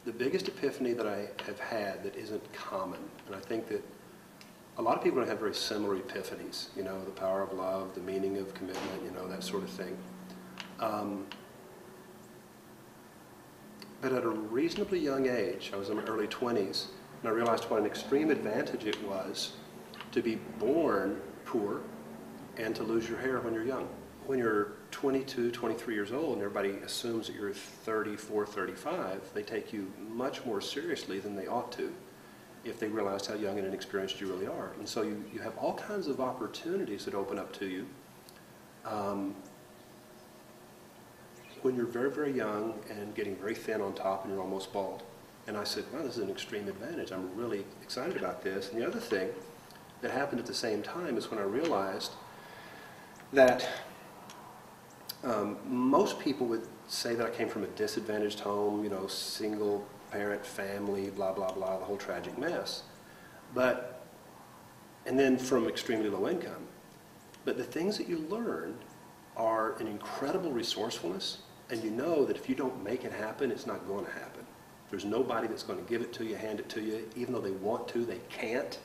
The biggest epiphany that I have had that isn't common, and I think that a lot of people have very similar epiphanies, you know, the power of love, the meaning of commitment, you know, that sort of thing. But at a reasonably young age, I was in my early 20s, and I realized what an extreme advantage it was to be born poor and to lose your hair when you're young. When you're 22, 23 years old, and everybody assumes that you're 34, 35, they take you much more seriously than they ought to if they realized how young and inexperienced you really are. And so you have all kinds of opportunities that open up to you when you're very, very young and getting very thin on top and you're almost bald. And I said, wow, this is an extreme advantage. I'm really excited about this. And the other thing that happened at the same time is when I realized that most people would say that I came from a disadvantaged home, you know, single parent family, blah, blah, blah, the whole tragic mess. And then from extremely low income. But the things that you learn are an incredible resourcefulness, and you know that if you don't make it happen, it's not going to happen. There's nobody that's going to give it to you, hand it to you, even though they want to, they can't.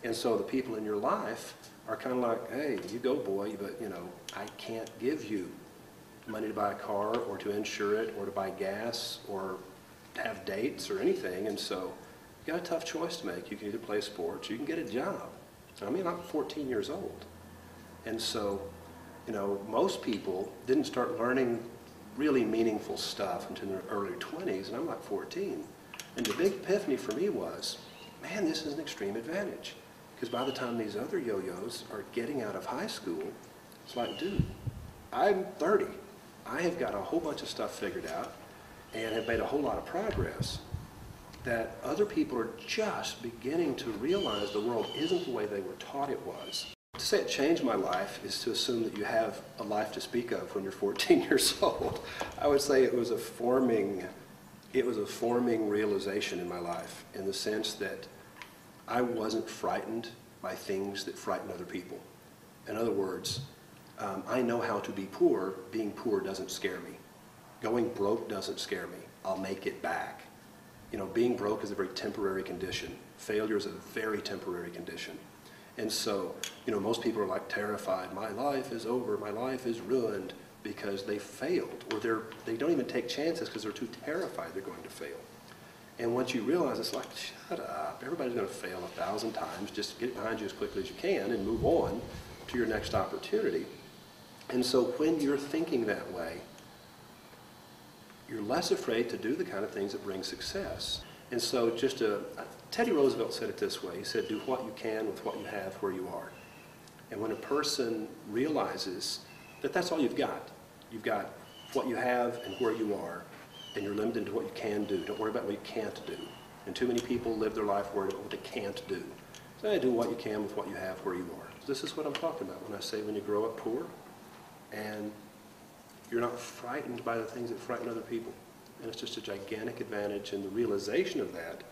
And so the people in your life are kind of like, hey, you go, boy, but, you know, I can't give you money to buy a car or to insure it or to buy gas or have dates or anything. And so you got a tough choice to make. You can either play sports, you can get a job. I mean, I'm 14 years old. And so, you know, most people didn't start learning really meaningful stuff until their early 20s, and I'm like 14. And the big epiphany for me was, man, this is an extreme advantage. Because by the time these other yo-yos are getting out of high school, it's like, dude, I'm 30. I have got a whole bunch of stuff figured out and have made a whole lot of progress that other people are just beginning to realize the world isn't the way they were taught it was. To say it changed my life is to assume that you have a life to speak of when you're 14 years old. I would say it was a forming realization in my life, in the sense that I wasn't frightened by things that frighten other people. In other words, I know how to be poor. Being poor doesn't scare me. Going broke doesn't scare me. I'll make it back. You know, being broke is a very temporary condition. Failure is a very temporary condition. And so, you know, most people are like terrified. My life is over. My life is ruined because they failed, or they don't even take chances because they're too terrified they're going to fail. And once you realize, it's like, shut up. Everybody's going to fail 1,000 times. Just get it behind you as quickly as you can and move on to your next opportunity. And so when you're thinking that way, you're less afraid to do the kind of things that bring success. And so Teddy Roosevelt said it this way. He said, do what you can with what you have where you are. And when a person realizes that that's all you've got what you have and where you are, and you're limited to what you can do. Don't worry about what you can't do. And too many people live their life worried about what they can't do. So do what you can with what you have where you are. This is what I'm talking about when I say when you grow up poor and you're not frightened by the things that frighten other people. And it's just a gigantic advantage, and the realization of that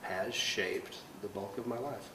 has shaped the bulk of my life.